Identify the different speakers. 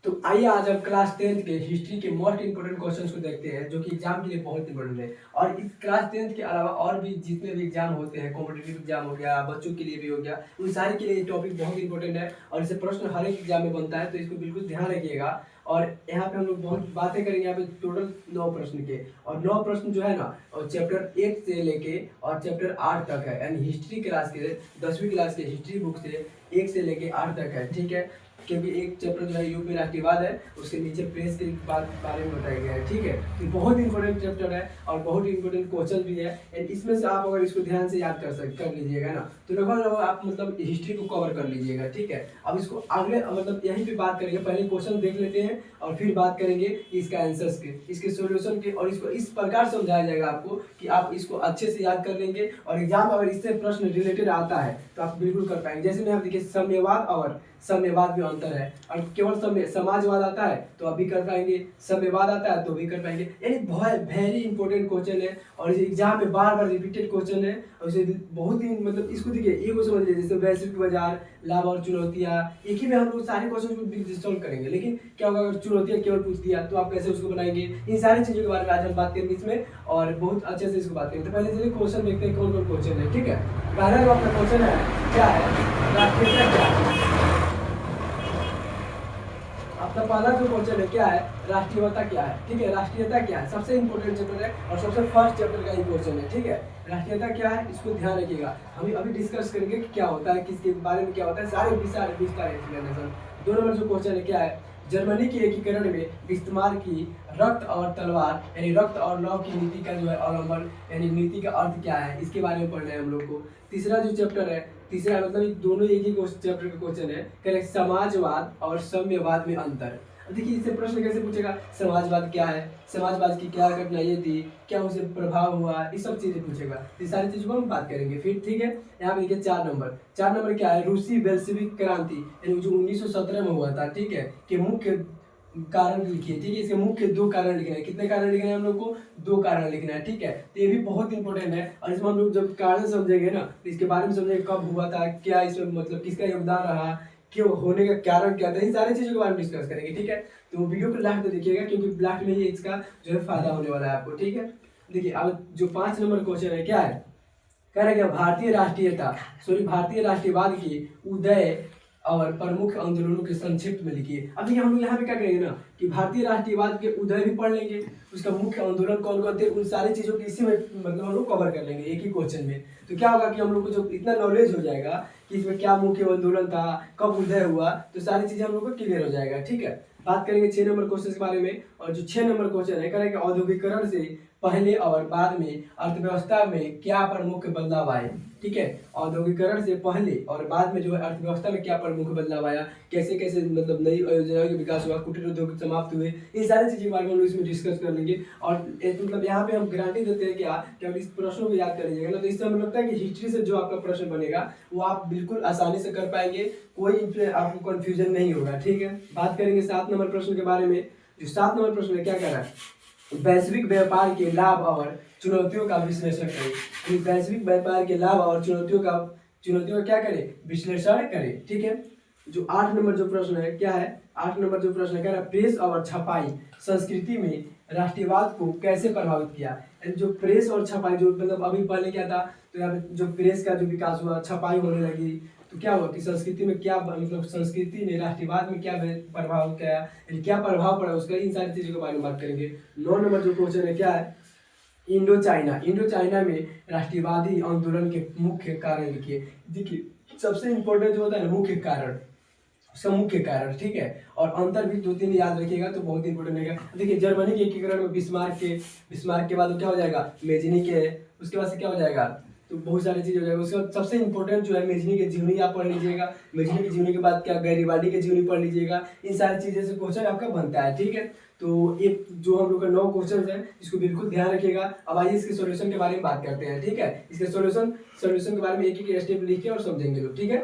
Speaker 1: तो आइए आज हम क्लास 10th के हिस्ट्री के मोस्ट इंपोर्टेंट क्वेश्चंस को देखते हैं जो कि एग्जाम के लिए बहुत इंपॉर्टेंट है। और इस क्लास 10th के अलावा और भी जितने भी एग्जाम होते हैं, कॉम्पिटिटिव एग्जाम हो गया, बच्चों के लिए भी हो गया, उन सारे के लिए ये टॉपिक बहुत इंपॉर्टेंट है और इसे प्रश्न हर एक एग्जाम में बनता है, तो इसको बिल्कुल ध्यान रखिएगा। और यहाँ पे हम लोग बहुत बातें करेंगे, यहाँ पे टोटल 9 प्रश्न के, और 9 प्रश्न जो है ना और चैप्टर 1 से लेके और चैप्टर 8 तक है, यानी हिस्ट्री क्लास के 10वीं क्लास के हिस्ट्री बुक से 1 से लेके 8 तक है, ठीक है। क्योंकि एक चैप्टर जो है यूपी राष्ट्रीयवाद है, उसके नीचे प्रेस के बारे में बताया गया है, ठीक है। तो बहुत इंपॉर्टेंट चैप्टर है और बहुत इंपॉर्टेंट क्वेश्चन भी है, एंड इसमें से आप अगर इसको ध्यान से याद कर लीजिएगा ना, तो लगभग आप मतलब हिस्ट्री को कवर कर लीजिएगा, ठीक है। अब इसको अगले मतलब यहीं पे बात करेंगे, पहले क्वेश्चन देख लेते हैं और फिर बात करेंगे इसका आंसर्स के, इसके सोल्यूशन के, और इसको इस प्रकार समझाया जाएगा आपको कि आप इसको अच्छे से याद कर लेंगे और एग्जाम अगर इससे प्रश्न रिलेटेड आता है तो आप बिल्कुल कर पाएंगे। जैसे में आप देखिए साम्यवाद और साम्यवाद में अंतर है, और केवल समाजवाद आता है तो आप भी कर पाएंगे, साम्यवाद आता है तो भी कर पाएंगे, यानी बहुत वेरी इंपॉर्टेंट क्वेश्चन है और इस एग्जाम में बार बार रिपीटेड क्वेश्चन है। और इसे बहुत ही मतलब इसको देखिए ये को समझ लीजिए, जैसे वैश्विक बाजार, लाभ और चुनौतियाँ, एक ही में हम लोग सारे क्वेश्चन को सॉल्व करेंगे। लेकिन क्या होगा अगर चुनौतियाँ केवल पूछ दिया तो आप कैसे उसको बनाएंगे, इन सारी चीज़ों के बारे में आज हम बात करेंगे इसमें, और बहुत अच्छे से इसको बात करेंगे। तो पहले चलिए क्वेश्चन देखते हैं कौन कौन क्वेश्चन है, ठीक है। पहला जो आपका क्वेश्चन है क्या है, राष्ट्रीयता क्या है। आपका पहला जो क्वेश्चन है क्या है, राष्ट्रीयता क्या है, ठीक है। राष्ट्रीयता क्या है सबसे इंपॉर्टेंट चैप्टर है और सबसे फर्स्ट चैप्टर का ही क्वेश्चन है, ठीक है। राष्ट्रीयता क्या है इसको ध्यान रखिएगा, हम अभी डिस्कस करेंगे कि क्या होता है, किसके बारे में क्या होता है, सारे विस्तार एक्सप्लेनेशन। 2 नंबर जो क्वेश्चन है क्या है, जर्मनी के एकीकरण में इस्तेमाल की रक्त और तलवार यानी रक्त और लौ की नीति का जो है अवलंबन यानी नीति का अर्थ क्या है, इसके बारे में पढ़ना है हम लोग को। तीसरा जो चैप्टर है, तीसरा मतलब दोनों एक ही चैप्टर का क्वेश्चन है, करेक्ट, समाजवाद और साम्यवाद में अंतर। अब देखिए इससे प्रश्न कैसे पूछेगा, समाजवाद क्या है, समाजवाद की क्या कठिनाइयाँ थी, क्या उसे प्रभाव हुआ, ये सब चीज़ें पूछेगा। ये सारी चीज़ों को हम बात करेंगे फिर, ठीक है। यहाँ पे देखिए 4 नंबर क्या है, रूसी बेल्शेविक क्रांति यानी जो 1917 में हुआ था, ठीक है, कि मुख्य कारण लिखिए, ठीक है। इसके मुख्य 2 कारण लिखना है, कितने कारण लिखने हैं हम लोग को, 2 कारण लिखना है, ठीक है। तो ये भी बहुत इंपॉर्टेंट है और इसमें हम लोग जब कारण समझेंगे ना तो इसके बारे में समझेंगे कब हुआ था, क्या इसमें मतलब किसका योगदान रहा, क्यों होने का कारण क्या था, इन सारी चीज़ों के बारे में डिस्कस करेंगे, ठीक है। तो वीडियो को लास्ट में देखिएगा क्योंकि लास्ट में ही इसका जो है फायदा होने वाला है आपको, ठीक है। देखिए अब जो 5 नंबर क्वेश्चन है क्या है, कह रहे क्या, भारतीय राष्ट्रीयवाद की उदय और प्रमुख आंदोलनों के संक्षिप्त में लिखिए। अब देखिए हम लोग यहाँ पे क्या करेंगे ना कि भारतीय राष्ट्रीयवाद के उदय भी पढ़ लेंगे, उसका मुख्य आंदोलन कौन कौन थे, उन सारी चीज़ों की इसी में मतलब हम लोग कवर कर लेंगे एक ही क्वेश्चन में। तो क्या होगा कि हम लोग को जो इतना नॉलेज हो जाएगा कि इसमें क्या मुख्य आंदोलन था, कब उदय हुआ, तो सारी चीज़ें हम लोग को क्लियर हो जाएगा, ठीक है। बात करेंगे 6 नंबर क्वेश्चन के बारे में, और जो 6 नंबर क्वेश्चन है करेंगे औद्योगिकरण से पहले और बाद में अर्थव्यवस्था में क्या प्रमुख बदलाव आए, ठीक है। औद्योगिकरण से पहले और बाद में जो है अर्थव्यवस्था में क्या प्रमुख बदलाव आया, कैसे कैसे मतलब नई योजनाओं का विकास हुआ, कुटीर उद्योग समाप्त हुए, इन सारी चीज़ों के बारे में हम लोग इसमें डिस्कस कर लेंगे। और मतलब यहाँ पे हम गारंटी देते हैं क्या कि आप इस प्रश्नों को याद कर लीजिएगा ना, तो इससे हमें लगता है कि हिस्ट्री से जो आपका प्रश्न बनेगा वो आप बिल्कुल आसानी से कर पाएंगे, कोई आपको कन्फ्यूजन नहीं होगा, ठीक है। बात करेंगे 7 नंबर प्रश्न के बारे में। जो 7 नंबर प्रश्न है क्या कह रहा है, वैश्विक व्यापार के लाभ और चुनौतियों का विश्लेषण करें। वैश्विक व्यापार के लाभ और चुनौतियों का क्या करें, विश्लेषण करें, ठीक है। जो 8 नंबर जो प्रश्न है क्या है, 8 नंबर जो प्रश्न है कह रहा है प्रेस और छपाई संस्कृति में राष्ट्रीयवाद को कैसे प्रभावित किया। जो प्रेस और छपाई जो मतलब अभी पहले क्या था, तो यहाँ पे जो प्रेस का जो विकास हुआ, छपाई होने लगी, तो क्या हुआ कि संस्कृति में क्या मतलब संस्कृति ने राष्ट्रीयवाद में क्या प्रभाव किया, यानी क्या प्रभाव पड़ा उसका, इन सारी चीज़ों के बारे में बात करेंगे। 9 नंबर जो क्वेश्चन है क्या है, इंडो चाइना में राष्ट्रीयवादी आंदोलन के मुख्य कारण लिखिए। देखिए सबसे इंपॉर्टेंट जो होता है ना मुख्य कारण, उसका मुख्य कारण, ठीक है। और अंतर भी 2-3 याद रखिएगा तो बहुत इंपॉर्टेंट रहेगा। देखिए जर्मनी के एकीकरण में बिस्मार्क के बाद क्या हो जाएगा, मेजनी के, उसके बाद से क्या हो जाएगा, तो बहुत सारी चीज़ हो जाएगा। उसके बाद सबसे इंपॉर्टेंट जो है मेजनी की जीवनी आप पढ़ लीजिएगा, मेजनी की जीवनी के बाद क्या गैरीवाडी की जीवनी पढ़ लीजिएगा, इन सारी चीज़ें से क्वेश्चन आपका बनता है, ठीक है। तो एक जो हम लोग का 9 क्वेश्चन है इसको बिल्कुल ध्यान रखिएगा। अब आइए इसके सॉल्यूशन के बारे में बात करते हैं, ठीक है। इसके सॉल्यूशन के बारे में एक एक स्टेप लिख के और समझेंगे लोग, ठीक है।